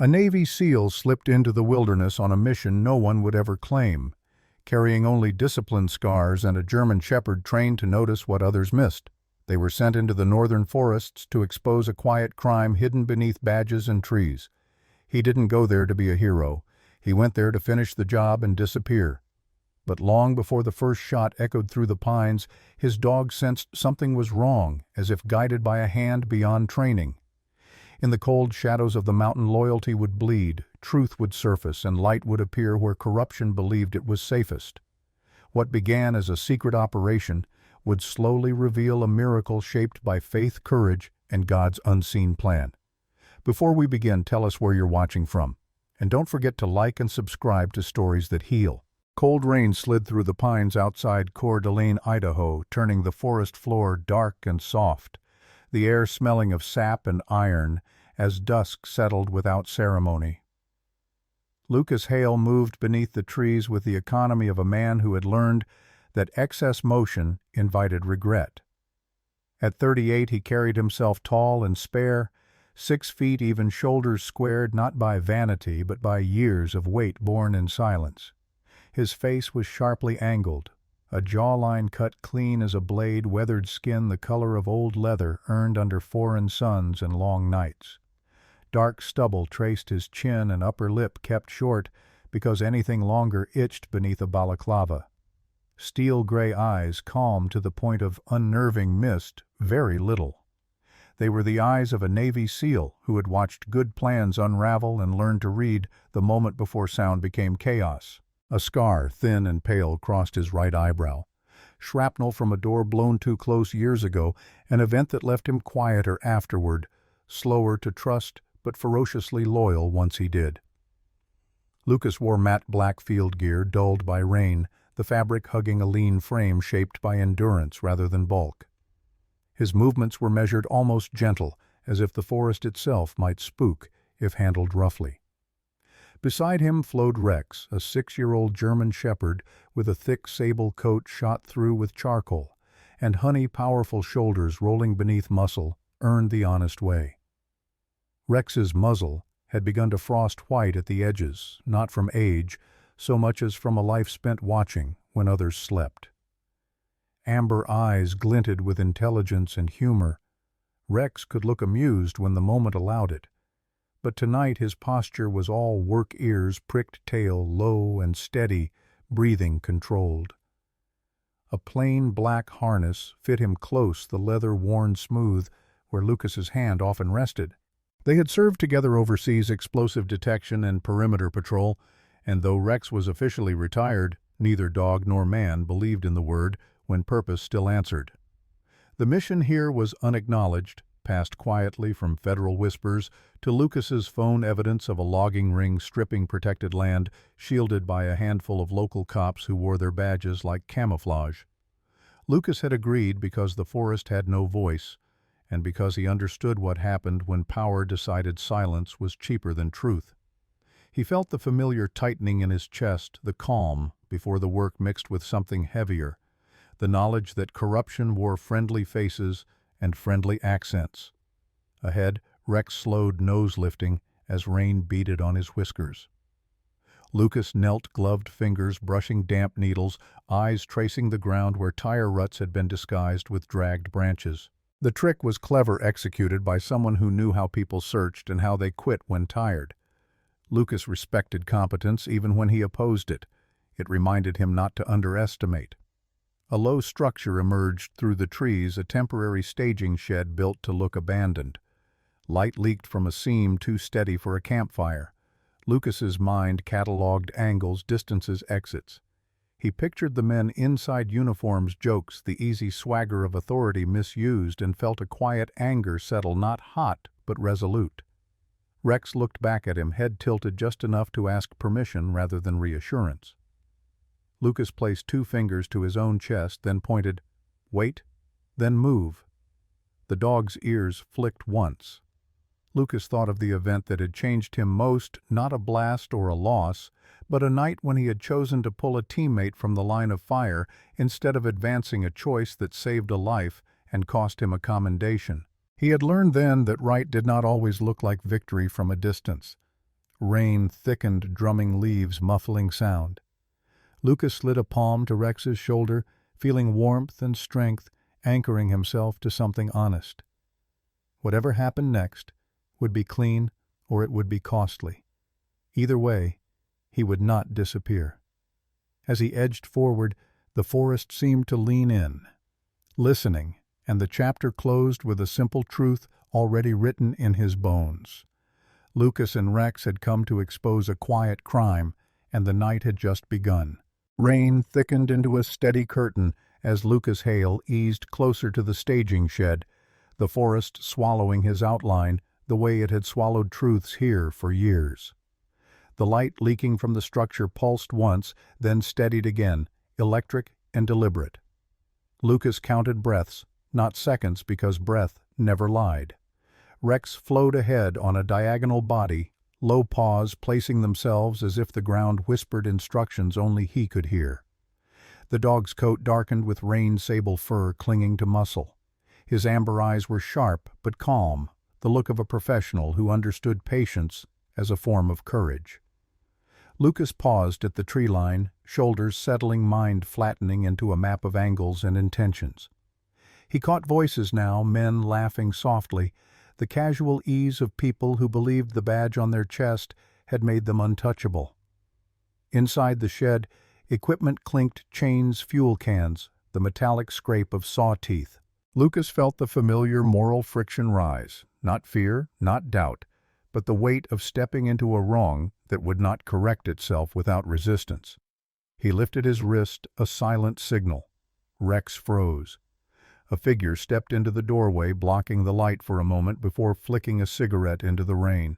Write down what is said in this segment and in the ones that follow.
A Navy SEAL slipped into the wilderness on a mission no one would ever claim, carrying only discipline scars and a German shepherd trained to notice what others missed. They were sent into the northern forests to expose a quiet crime hidden beneath badges and trees. He didn't go there to be a hero. He went there to finish the job and disappear. But long before the first shot echoed through the pines, his dog sensed something was wrong, as if guided by a hand beyond training. In the cold shadows of the mountain, loyalty would bleed, truth would surface, and light would appear where corruption believed it was safest. What began as a secret operation would slowly reveal a miracle shaped by faith, courage, and God's unseen plan. Before we begin, tell us where you're watching from. And don't forget to like and subscribe to Stories That Heal. Cold rain slid through the pines outside Coeur d'Alene, Idaho, turning the forest floor dark and soft, the air smelling of sap and iron as dusk settled without ceremony. Lucas Hale moved beneath the trees with the economy of a man who had learned that excess motion invited regret. At 38, he carried himself tall and spare, 6 feet, even shoulders squared not by vanity but by years of weight borne in silence. His face was sharply angled, a jawline cut clean as a blade, weathered skin the color of old leather earned under foreign suns and long nights. Dark stubble traced his chin and upper lip, kept short because anything longer itched beneath a balaclava. Steel-gray eyes, calm to the point of unnerving, missed very little. They were the eyes of a Navy SEAL who had watched good plans unravel and learned to read the moment before sound became chaos. A scar, thin and pale, crossed his right eyebrow. Shrapnel from a door blown too close years ago, an event that left him quieter afterward, slower to trust but ferociously loyal once he did. Lucas wore matte black field gear, dulled by rain, the fabric hugging a lean frame shaped by endurance rather than bulk. His movements were measured, almost gentle, as if the forest itself might spook if handled roughly. Beside him flowed Rex, a 6-year-old German shepherd with a thick sable coat shot through with charcoal, and powerful shoulders rolling beneath muscle earned the honest way. Rex's muzzle had begun to frost white at the edges, not from age, so much as from a life spent watching when others slept. Amber eyes glinted with intelligence and humor. Rex could look amused when the moment allowed it, but tonight his posture was all work, ears, pricked tail, low and steady, breathing controlled. A plain black harness fit him close, the leather worn smooth where Lucas's hand often rested. They had served together overseas, explosive detection and perimeter patrol, and though Rex was officially retired, neither dog nor man believed in the word when purpose still answered. The mission here was unacknowledged, passed quietly from federal whispers to Lucas's phone evidence of a logging ring stripping protected land, shielded by a handful of local cops who wore their badges like camouflage. Lucas had agreed because the forest had no voice, and because he understood what happened when power decided silence was cheaper than truth. He felt the familiar tightening in his chest, the calm before the work mixed with something heavier, the knowledge that corruption wore friendly faces and friendly accents. Ahead, Rex slowed, nose lifting, as rain beaded on his whiskers. Lucas knelt, gloved fingers brushing damp needles, eyes tracing the ground where tire ruts had been disguised with dragged branches. The trick was clever, executed by someone who knew how people searched and how they quit when tired. Lucas respected competence even when he opposed it. It reminded him not to underestimate. A low structure emerged through the trees, a temporary staging shed built to look abandoned. Light leaked from a seam too steady for a campfire. Lucas's mind catalogued angles, distances, exits. He pictured the men inside uniforms, jokes, the easy swagger of authority misused, and felt a quiet anger settle, not hot, but resolute. Rex looked back at him, head tilted just enough to ask permission rather than reassurance. Lucas placed 2 fingers to his own chest, then pointed, "Wait, then move." The dog's ears flicked once. Lucas thought of the event that had changed him most, not a blast or a loss, but a night when he had chosen to pull a teammate from the line of fire instead of advancing a choice that saved a life and cost him a commendation. He had learned then that right did not always look like victory from a distance. Rain thickened, drumming leaves, muffling sound. Lucas slid a palm to Rex's shoulder, feeling warmth and strength, anchoring himself to something honest. Whatever happened next would be clean or it would be costly. Either way, he would not disappear. As he edged forward, the forest seemed to lean in, listening, and the chapter closed with a simple truth already written in his bones. Lucas and Rex had come to expose a quiet crime, and the night had just begun. Rain thickened into a steady curtain as Lucas Hale eased closer to the staging shed, the forest swallowing his outline the way it had swallowed truths here for years. The light leaking from the structure pulsed once, then steadied again, electric and deliberate. Lucas counted breaths, not seconds because breath never lied. Rex flowed ahead on a diagonal body, low paws placing themselves as if the ground whispered instructions only he could hear. The dog's coat darkened with rain sable fur clinging to muscle. His amber eyes were sharp but calm, the look of a professional who understood patience as a form of courage. Lucas paused at the tree line, shoulders settling, mind flattening into a map of angles and intentions. He caught voices now, men laughing softly, the casual ease of people who believed the badge on their chest had made them untouchable. Inside the shed, equipment clinked, chains, fuel cans, the metallic scrape of saw teeth. Lucas felt the familiar moral friction rise, not fear, not doubt, but the weight of stepping into a wrong that would not correct itself without resistance. He lifted his wrist, a silent signal. Rex froze. A figure stepped into the doorway, blocking the light for a moment before flicking a cigarette into the rain.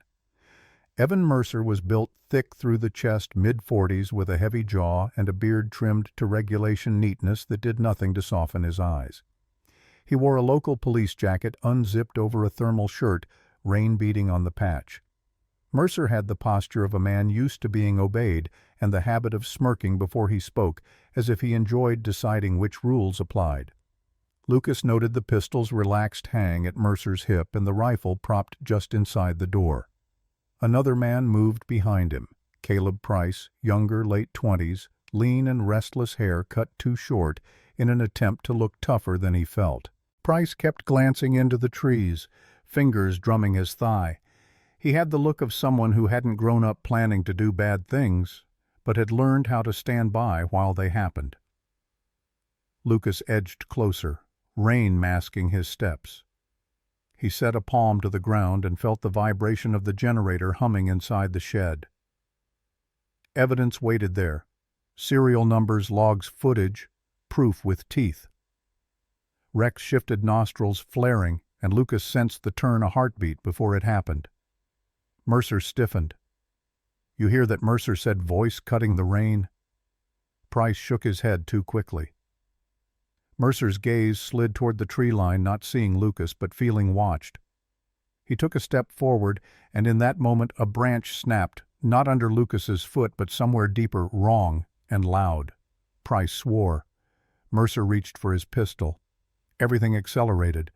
Evan Mercer was built thick through the chest, mid-40s, with a heavy jaw and a beard trimmed to regulation neatness that did nothing to soften his eyes. He wore a local police jacket unzipped over a thermal shirt, rain beating on the patch. Mercer had the posture of a man used to being obeyed and the habit of smirking before he spoke, as if he enjoyed deciding which rules applied. Lucas noted the pistol's relaxed hang at Mercer's hip and the rifle propped just inside the door. Another man moved behind him, Caleb Price, younger, late 20s, lean and restless hair cut too short in an attempt to look tougher than he felt. Price kept glancing into the trees, fingers drumming his thigh. He had the look of someone who hadn't grown up planning to do bad things, but had learned how to stand by while they happened. Lucas edged closer, rain masking his steps. He set a palm to the ground and felt the vibration of the generator humming inside the shed. Evidence waited there. Serial numbers, logs, footage, proof with teeth. Rex shifted nostrils, flaring, and Lucas sensed the turn a heartbeat before it happened. Mercer stiffened. "You hear that?" Mercer said, voice cutting the rain. Price shook his head too quickly. Mercer's gaze slid toward the tree line, not seeing Lucas but feeling watched. He took a step forward, and in that moment a branch snapped, not under Lucas's foot but somewhere deeper, wrong and loud. Price swore. Mercer reached for his pistol. Everything accelerated.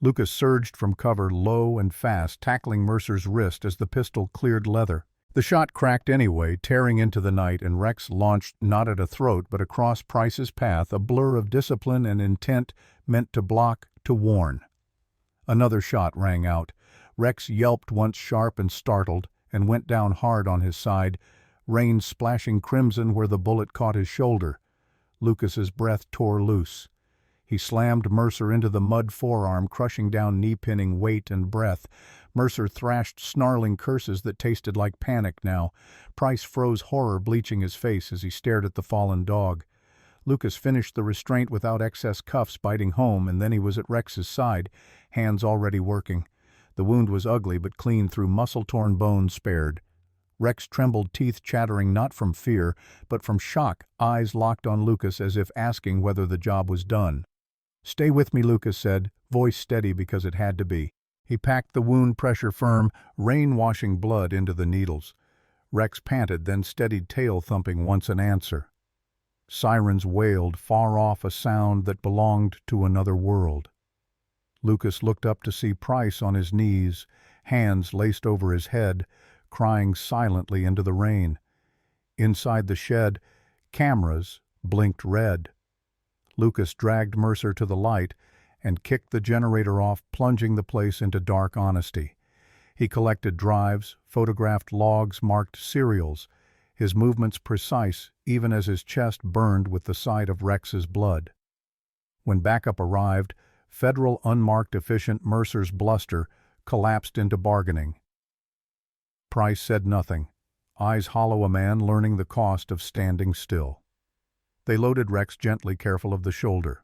Lucas surged from cover, low and fast, tackling Mercer's wrist as the pistol cleared leather. The shot cracked anyway, tearing into the night, and Rex launched not at a throat but across Price's path, a blur of discipline and intent meant to block, to warn. Another shot rang out. Rex yelped once, sharp and startled, and went down hard on his side, rain splashing crimson where the bullet caught his shoulder. Lucas's breath tore loose. He slammed Mercer into the mud forearm, crushing down knee-pinning weight and breath. Mercer thrashed snarling curses that tasted like panic now. Price froze, horror bleaching his face as he stared at the fallen dog. Lucas finished the restraint without excess cuffs biting home, and then he was at Rex's side, hands already working. The wound was ugly but clean through, muscle-torn bones spared. Rex trembled, teeth chattering not from fear, but from shock, eyes locked on Lucas as if asking whether the job was done. "Stay with me," Lucas said, voice steady because it had to be. He packed the wound pressure firm, rain washing blood into the needles. Rex panted, then steadied, tail thumping once an answer. Sirens wailed, far off, a sound that belonged to another world. Lucas looked up to see Price on his knees, hands laced over his head, crying silently into the rain. Inside the shed, cameras blinked red. Lucas dragged Mercer to the light and kicked the generator off, plunging the place into dark honesty. He collected drives, photographed logs, marked serials, his movements precise even as his chest burned with the sight of Rex's blood. When backup arrived, federal unmarked efficient Mercer's bluster collapsed into bargaining. Price said nothing, eyes hollow, a man learning the cost of standing still. They loaded Rex gently, careful of the shoulder.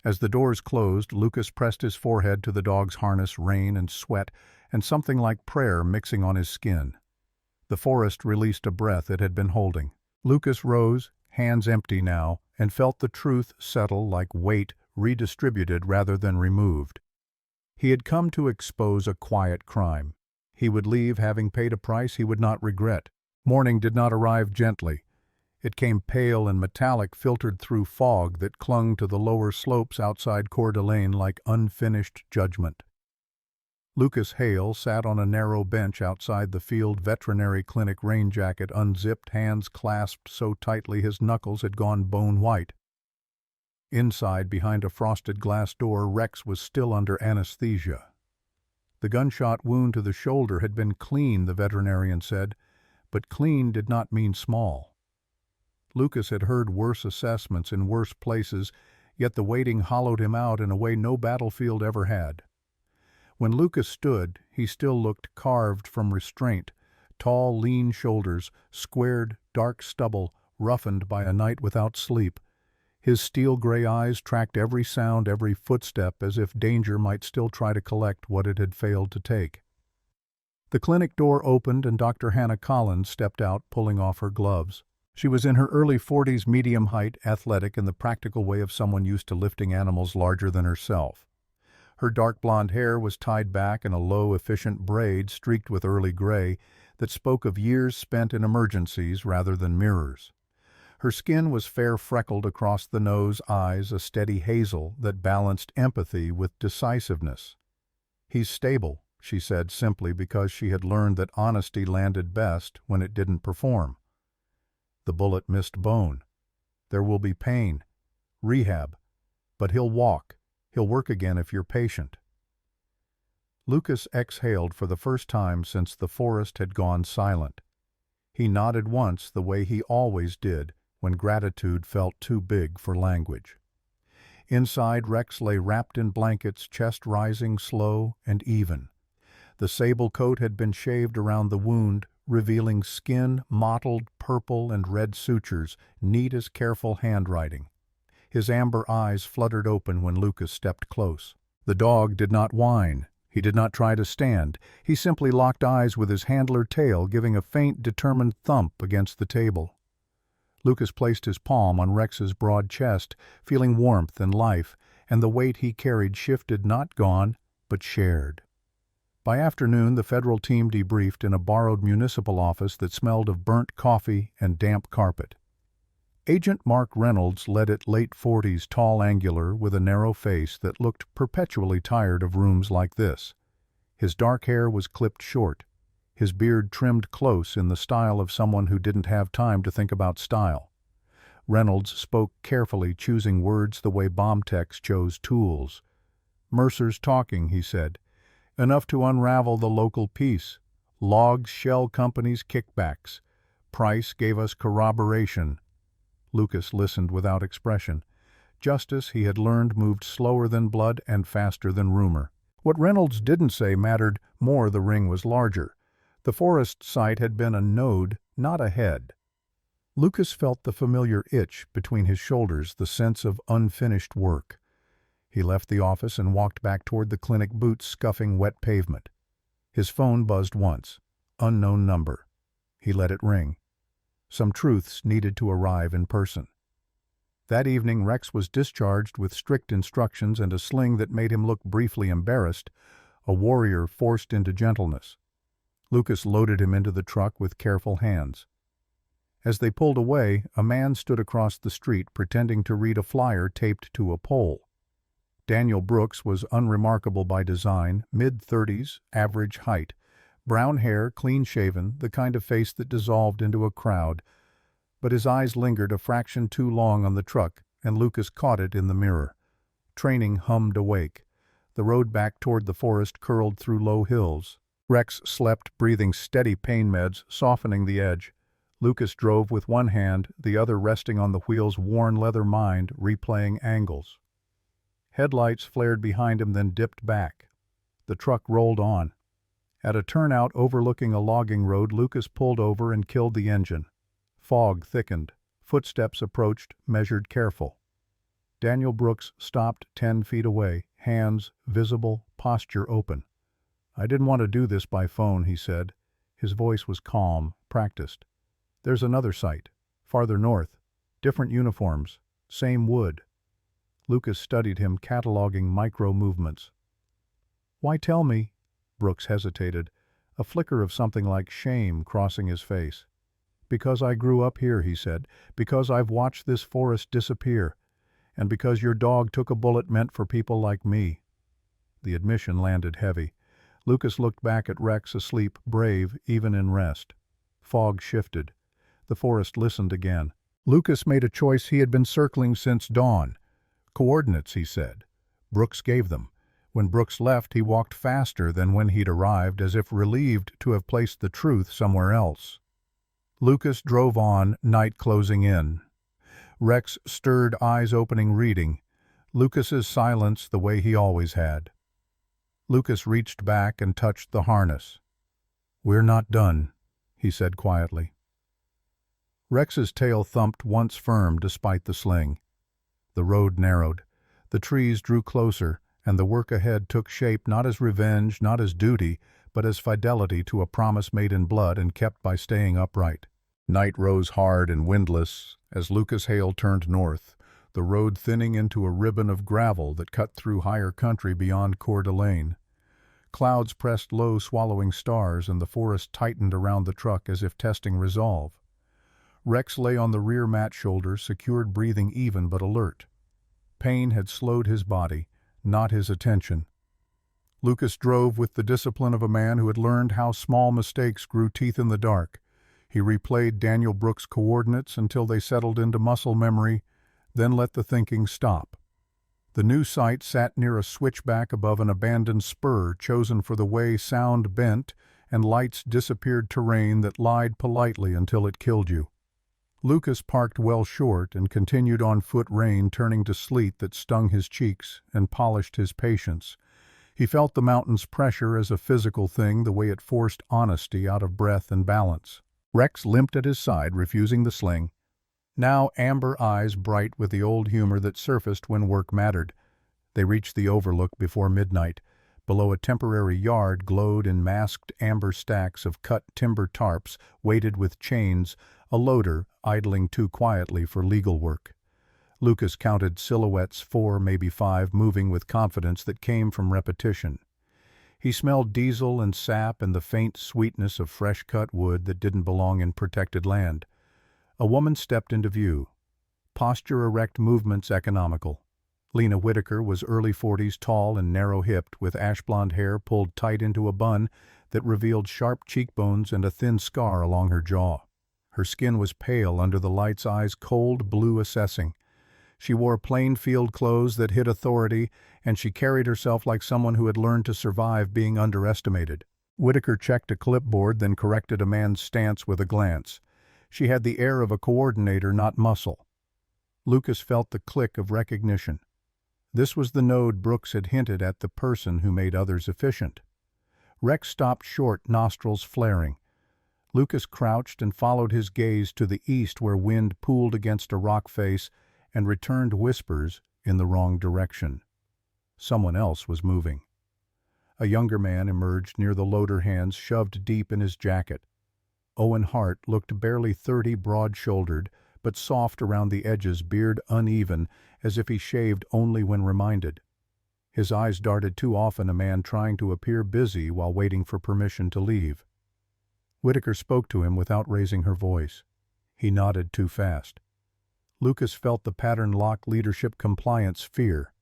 As the doors closed, Lucas pressed his forehead to the dog's harness, rain and sweat, and something like prayer mixing on his skin. The forest released a breath it had been holding. Lucas rose, hands empty now, and felt the truth settle like weight redistributed rather than removed. He had come to expose a quiet crime. He would leave having paid a price he would not regret. Morning did not arrive gently. It came pale and metallic, filtered through fog that clung to the lower slopes outside Coeur d'Alene like unfinished judgment. Lucas Hale sat on a narrow bench outside the field veterinary clinic, rain jacket unzipped, hands clasped so tightly his knuckles had gone bone white. Inside, behind a frosted glass door, Rex was still under anesthesia. The gunshot wound to the shoulder had been clean, the veterinarian said, but clean did not mean small. Lucas had heard worse assessments in worse places, yet the waiting hollowed him out in a way no battlefield ever had. When Lucas stood, he still looked carved from restraint, tall, lean shoulders, squared, dark stubble, roughened by a night without sleep. His steel-gray eyes tracked every sound, every footstep, as if danger might still try to collect what it had failed to take. The clinic door opened and Dr. Hannah Collins stepped out, pulling off her gloves. She was in her early 40s, medium height, athletic in the practical way of someone used to lifting animals larger than herself. Her dark blonde hair was tied back in a low, efficient braid streaked with early gray that spoke of years spent in emergencies rather than mirrors. Her skin was fair, freckled across the nose, eyes a steady hazel that balanced empathy with decisiveness. "He's stable," she said simply, because she had learned that honesty landed best when it didn't perform. The bullet missed bone. There will be pain, rehab, but he'll walk. He'll work again if you're patient. Lucas exhaled for the first time since the forest had gone silent. He nodded once the way he always did when gratitude felt too big for language. Inside, Rex lay wrapped in blankets, chest rising slow and even. The sable coat had been shaved around the wound, revealing skin mottled purple and red sutures, neat as careful handwriting. His amber eyes fluttered open when Lucas stepped close. The dog did not whine. He did not try to stand. He simply locked eyes with his handler tail, giving a faint, determined thump against the table. Lucas placed his palm on Rex's broad chest, feeling warmth and life, and the weight he carried shifted, not gone, but shared. By afternoon, the federal team debriefed in a borrowed municipal office that smelled of burnt coffee and damp carpet. Agent Mark Reynolds led it, late 40s, tall, angular, with a narrow face that looked perpetually tired of rooms like this. His dark hair was clipped short, his beard trimmed close in the style of someone who didn't have time to think about style. Reynolds spoke carefully, choosing words the way bomb techs chose tools. "Mercer's talking," he said. "Enough to unravel the local peace. Logs, shell companies, kickbacks. Price gave us corroboration." Lucas listened without expression. Justice, he had learned, moved slower than blood and faster than rumor. What Reynolds didn't say mattered more. The ring was larger. The forest site had been a node, not a head. Lucas felt the familiar itch between his shoulders, the sense of unfinished work. He left the office and walked back toward the clinic, boots scuffing wet pavement. His phone buzzed once. Unknown number. He let it ring. Some truths needed to arrive in person. That evening, Rex was discharged with strict instructions and a sling that made him look briefly embarrassed, a warrior forced into gentleness. Lucas loaded him into the truck with careful hands. As they pulled away, a man stood across the street pretending to read a flyer taped to a pole. Daniel Brooks was unremarkable by design, mid-30s, average height, Brown hair, clean-shaven, the kind of face that dissolved into a crowd. But his eyes lingered a fraction too long on the truck, and Lucas caught it in the mirror. Training hummed awake. The road back toward the forest curled through low hills. Rex slept, breathing steady pain meds, softening the edge. Lucas drove with one hand, the other resting on the wheel's worn leather mind, replaying angles. Headlights flared behind him, then dipped back. The truck rolled on. At a turnout overlooking a logging road, Lucas pulled over and killed the engine. Fog thickened. Footsteps approached, measured, careful. Daniel Brooks stopped 10 feet away, hands visible, posture open. "I didn't want to do this by phone," he said. His voice was calm, practiced. "There's another site, farther north. Different uniforms, same wood." Lucas studied him, cataloging micro-movements. "Why tell me?" Brooks hesitated, a flicker of something like shame crossing his face. "Because I grew up here," he said. "Because I've watched this forest disappear. And because your dog took a bullet meant for people like me." The admission landed heavy. Lucas looked back at Rex, asleep, brave, even in rest. Fog shifted. The forest listened again. Lucas made a choice he had been circling since dawn. "Coordinates," he said. Brooks gave them. When Brooks left, he walked faster than when he'd arrived, as if relieved to have placed the truth somewhere else. Lucas drove on, night closing in. Rex stirred, eyes opening, reading. Lucas's silence the way he always had. Lucas reached back and touched the harness. "We're not done," he said quietly. Rex's tail thumped once firm despite the sling. The road narrowed. The trees drew closer, and the work ahead took shape not as revenge, not as duty, but as fidelity to a promise made in blood and kept by staying upright. Night rose hard and windless as Lucas Hale turned north, the road thinning into a ribbon of gravel that cut through higher country beyond Coeur d'Alene. Clouds pressed low, swallowing stars, and the forest tightened around the truck as if testing resolve. Rex lay on the rear mat shoulder, secured, breathing even but alert. Pain had slowed his body, not his attention. Lucas drove with the discipline of a man who had learned how small mistakes grew teeth in the dark. He replayed Daniel Brooks' coordinates until they settled into muscle memory, then let the thinking stop. The new site sat near a switchback above an abandoned spur chosen for the way sound bent and lights disappeared terrain that lied politely until it killed you. Lucas parked well short and continued on foot, rain turning to sleet that stung his cheeks and polished his patience. He felt the mountain's pressure as a physical thing, the way it forced honesty out of breath and balance. Rex limped at his side, refusing the sling. Now amber eyes bright with the old humor that surfaced when work mattered. They reached the overlook before midnight. Below a temporary yard glowed in masked amber stacks of cut timber tarps weighted with chains, a loader idling too quietly for legal work. Lucas counted silhouettes, 4, maybe 5, moving with confidence that came from repetition. He smelled diesel and sap and the faint sweetness of fresh-cut wood that didn't belong in protected land. A woman stepped into view. Posture erect, movements economical. Lena Whitaker was early 40s, tall and narrow-hipped, with ash-blonde hair pulled tight into a bun that revealed sharp cheekbones and a thin scar along her jaw. Her skin was pale under the light's, eyes cold blue, assessing. She wore plain field clothes that hid authority, and she carried herself like someone who had learned to survive being underestimated. Whitaker checked a clipboard, then corrected a man's stance with a glance. She had the air of a coordinator, not muscle. Lucas felt the click of recognition. This was the node Brooks had hinted at, the person who made others efficient. Rex stopped short, nostrils flaring. Lucas crouched and followed his gaze to the east, where wind pooled against a rock face and returned whispers in the wrong direction. Someone else was moving. A younger man emerged near the loader, hands shoved deep in his jacket. Owen Hart looked barely 30, broad-shouldered, but soft around the edges, beard uneven, as if he shaved only when reminded. His eyes darted too often, a man trying to appear busy while waiting for permission to leave. Whitaker spoke to him without raising her voice. He nodded too fast. Lucas felt the pattern lock, leadership, compliance, fear.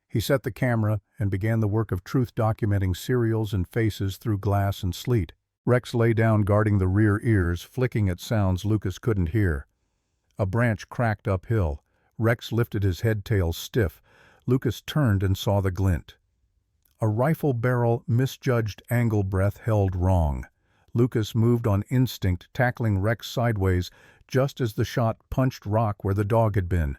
He set the camera and began the work of truth, documenting serials and faces through glass and sleet. Rex lay down guarding the rear ears, flicking at sounds Lucas couldn't hear. A branch cracked uphill. Rex lifted his head tail stiff. Lucas turned and saw the glint. A rifle barrel misjudged angle breath held wrong. Lucas moved on instinct, tackling Rex sideways just as the shot punched rock where the dog had been.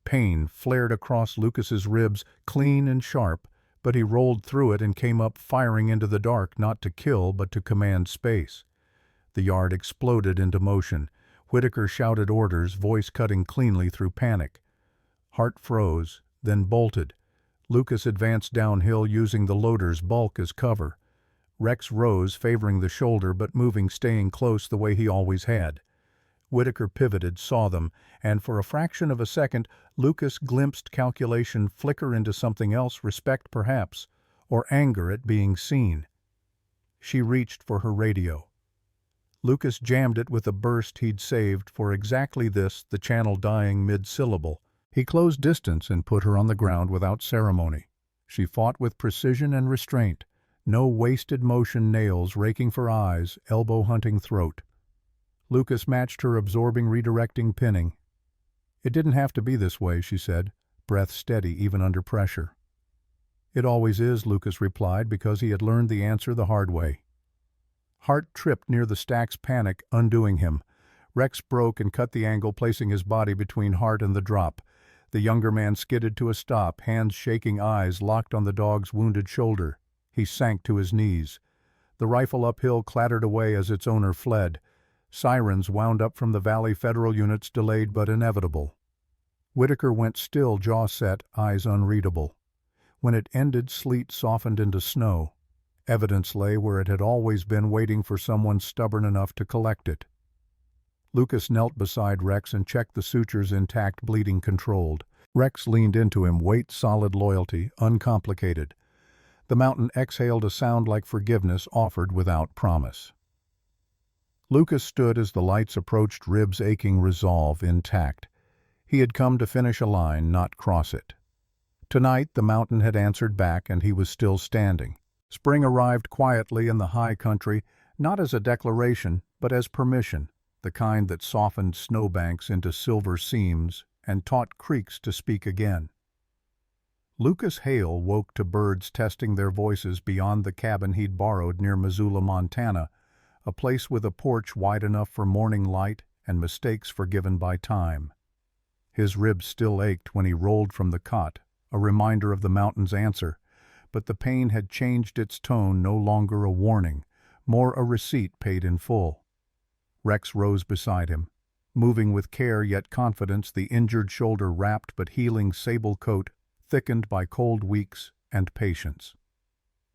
Pain flared across Lucas's ribs, clean and sharp, but he rolled through it and came up firing into the dark, not to kill but to command space. The yard exploded into motion. Whitaker shouted orders, voice cutting cleanly through panic. Hart froze, then bolted. Lucas advanced downhill using the loader's bulk as cover. Rex rose, favoring the shoulder but moving, staying close the way he always had. Whitaker pivoted, saw them, and for a fraction of a second Lucas glimpsed calculation flicker into something else, respect perhaps, or anger at being seen. She reached for her radio. Lucas jammed it with a burst he'd saved for exactly this, the channel dying mid-syllable. He closed distance and put her on the ground without ceremony. She fought with precision and restraint, no wasted motion, nails raking for eyes, elbow hunting throat. Lucas matched her absorbing, redirecting, pinning. "It didn't have to be this way," she said, breath steady even under pressure. "It always is," Lucas replied, because he had learned the answer the hard way. Hart tripped near the stack's panic, undoing him. Rex broke and cut the angle, placing his body between Hart and the drop. The younger man skidded to a stop, hands shaking, eyes locked on the dog's wounded shoulder. He sank to his knees. The rifle uphill clattered away as its owner fled. Sirens wound up from the valley, federal units delayed but inevitable. Whitaker went still, jaw set, eyes unreadable. When it ended, sleet softened into snow. Evidence lay where it had always been, waiting for someone stubborn enough to collect it. Lucas knelt beside Rex and checked the sutures intact, bleeding controlled. Rex leaned into him, weight solid, loyalty uncomplicated. The mountain exhaled a sound like forgiveness, offered without promise. Lucas stood as the lights approached, ribs aching, resolve intact. He had come to finish a line, not cross it. Tonight the mountain had answered back, and he was still standing. Spring arrived quietly in the high country, not as a declaration, but as permission, the kind that softened snowbanks into silver seams and taught creeks to speak again. Lucas Hale woke to birds testing their voices beyond the cabin he'd borrowed near Missoula, Montana, a place with a porch wide enough for morning light and mistakes forgiven by time. His ribs still ached when he rolled from the cot, a reminder of the mountain's answer, but the pain had changed its tone, no longer a warning, more a receipt paid in full. Rex rose beside him, moving with care yet confidence, the injured shoulder wrapped but healing sable coat, thickened by cold weeks and patience.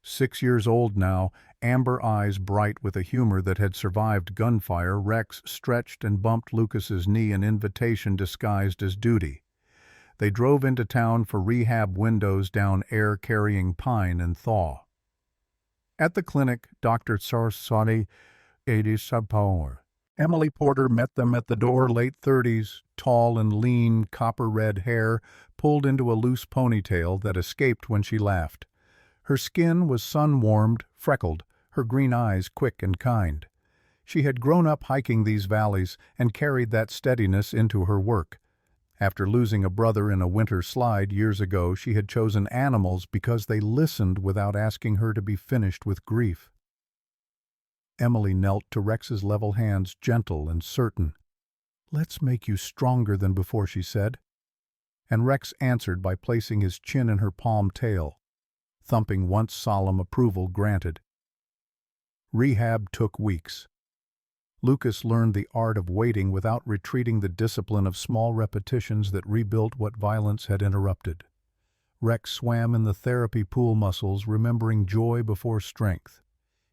6 years old now, amber eyes bright with a humor that had survived gunfire, Rex stretched and bumped Lucas's knee, an invitation disguised as duty. They drove into town for rehab, windows down, air carrying pine and thaw. At the clinic, Dr. Sarsani, 80 subpower. Emily Porter met them at the door, late 30s, tall and lean, copper-red hair pulled into a loose ponytail that escaped when she laughed. Her skin was sun-warmed, freckled, her green eyes quick and kind. She had grown up hiking these valleys and carried that steadiness into her work. After losing a brother in a winter slide years ago, she had chosen animals because they listened without asking her to be finished with grief. Emily knelt to Rex's level hands, gentle and certain. "Let's make you stronger than before," she said. And Rex answered by placing his chin in her palm, tail, thumping once solemn approval granted. Rehab took weeks. Lucas learned the art of waiting without retreating, the discipline of small repetitions that rebuilt what violence had interrupted. Rex swam in the therapy pool, muscles remembering joy before strength.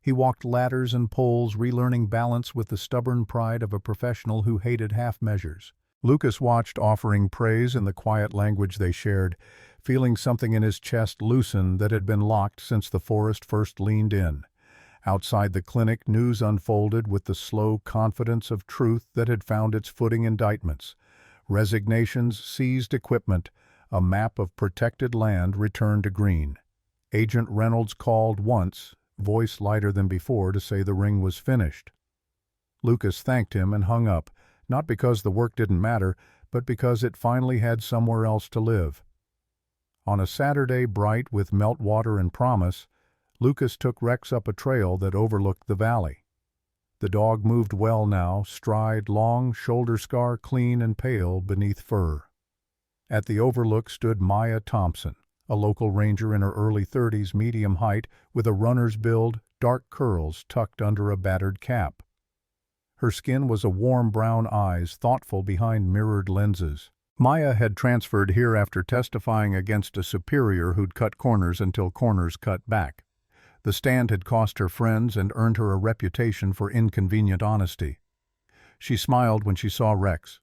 He walked ladders and poles, relearning balance with the stubborn pride of a professional who hated half measures. Lucas watched, offering praise in the quiet language they shared, feeling something in his chest loosen that had been locked since the forest first leaned in. Outside the clinic, news unfolded with the slow confidence of truth that had found its footing. Indictments, resignations, seized equipment, a map of protected land returned to green. Agent Reynolds called once, voice lighter than before, to say the ring was finished. Lucas thanked him and hung up, not because the work didn't matter, but because it finally had somewhere else to live. On a Saturday bright with meltwater and promise, Lucas took Rex up a trail that overlooked the valley. The dog moved well now, stride long, shoulder scar clean and pale beneath fur. At the overlook stood Maya Thompson, a local ranger in her early 30s, medium height, with a runner's build, dark curls tucked under a battered cap. Her skin was a warm brown eyes, thoughtful behind mirrored lenses. Maya had transferred here after testifying against a superior who'd cut corners until corners cut back. The stand had cost her friends and earned her a reputation for inconvenient honesty. She smiled when she saw Rex.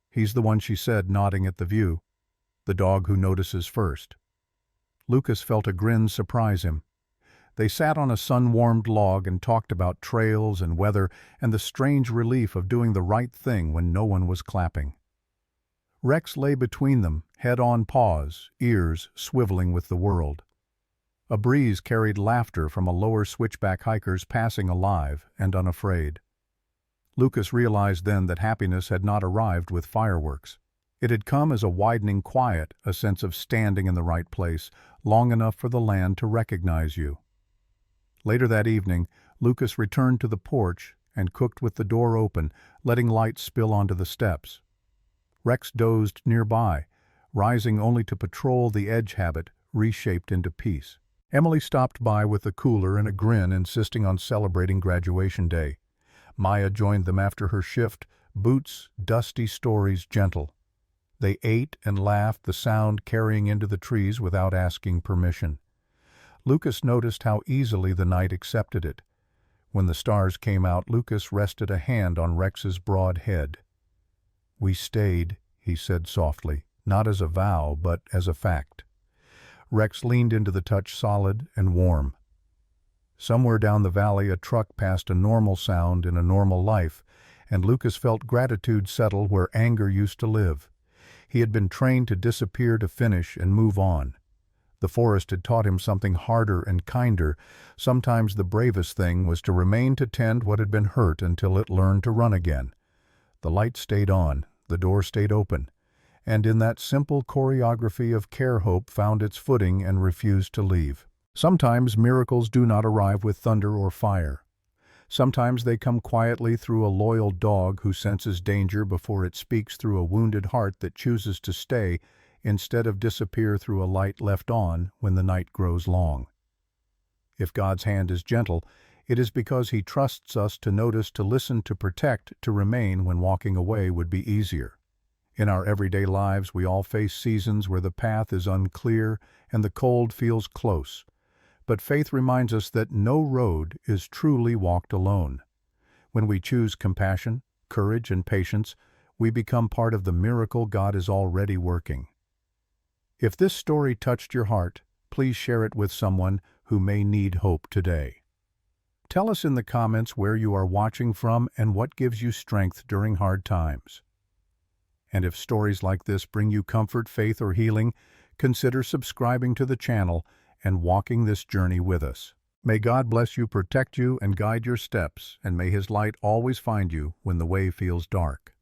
He's the one, she said, nodding at the view. The dog who notices first. Lucas felt a grin surprise him. They sat on a sun-warmed log and talked about trails and weather and the strange relief of doing the right thing when no one was clapping. Rex lay between them, head on paws, ears swiveling with the world. A breeze carried laughter from a lower switchback hikers passing alive and unafraid. Lucas realized then that happiness had not arrived with fireworks. It had come as a widening quiet, a sense of standing in the right place, long enough for the land to recognize you. Later that evening, Lucas returned to the porch and cooked with the door open, letting light spill onto the steps. Rex dozed nearby, rising only to patrol the edge habit, reshaped into peace. Emily stopped by with a cooler and a grin, insisting on celebrating graduation day. Maya joined them after her shift, boots, dusty stories gentle. They ate and laughed, the sound carrying into the trees without asking permission. Lucas noticed how easily the night accepted it. When the stars came out, Lucas rested a hand on Rex's broad head. "We stayed," he said softly, not as a vow, but as a fact. Rex leaned into the touch, solid and warm. Somewhere down the valley, a truck passed a normal sound in a normal life, and Lucas felt gratitude settle where anger used to live. He had been trained to disappear, to finish and move on. The forest had taught him something harder and kinder. Sometimes the bravest thing was to remain to tend what had been hurt until it learned to run again. The light stayed on, the door stayed open, and in that simple choreography of care, hope found its footing and refused to leave. Sometimes miracles do not arrive with thunder or fire. Sometimes they come quietly through a loyal dog who senses danger before it speaks, through a wounded heart that chooses to stay instead of disappear, through a light left on when the night grows long. If God's hand is gentle, it is because He trusts us to notice, to listen, to protect, to remain when walking away would be easier. In our everyday lives, we all face seasons where the path is unclear and the cold feels close. But faith reminds us that no road is truly walked alone. When we choose compassion, courage, and patience, we become part of the miracle God is already working. If this story touched your heart, please share it with someone who may need hope today. Tell us in the comments where you are watching from and what gives you strength during hard times. And if stories like this bring you comfort, faith, or healing, consider subscribing to the channel and walking this journey with us. May God bless you, protect you, and guide your steps, and may His light always find you when the way feels dark.